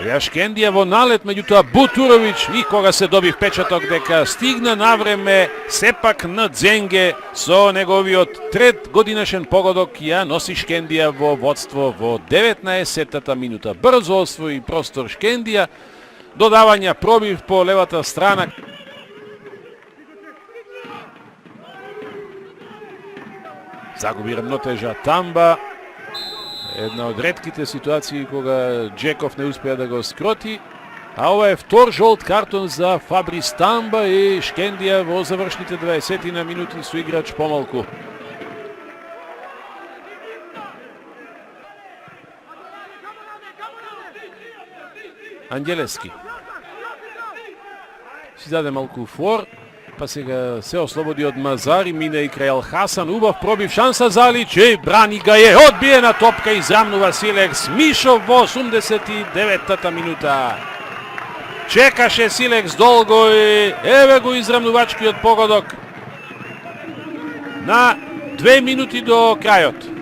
Сега Шкендија во налет, меѓутоа Бутуровиќ и кога се доби впечаток дека стигна навреме сепак на Дзенге со неговиот трет годинешен погодок ја носи Шкендија во водство во 19-тата минута. Брзо освои простор Шкендија, додавања пробив по левата страна. Загуби рамнотежа Тамба. Една од ретките ситуации кога Джеков не успеа да го скроти. А ова е втор жолт картон за Фабрис Тамба и Шкендија во завршните 20 на минути со играч помалку. Ангелески си даде малку флор, па сега се ослободи од Мазари, мине и крај Алхасан, убав пробив, шанса за Алич, брани га е, одбиена топка, израмнува Силекс, Мишов во 89-тата минута. Чекаше Силекс долго и еве го израмнувачкиот погодок на 2 минути до крајот.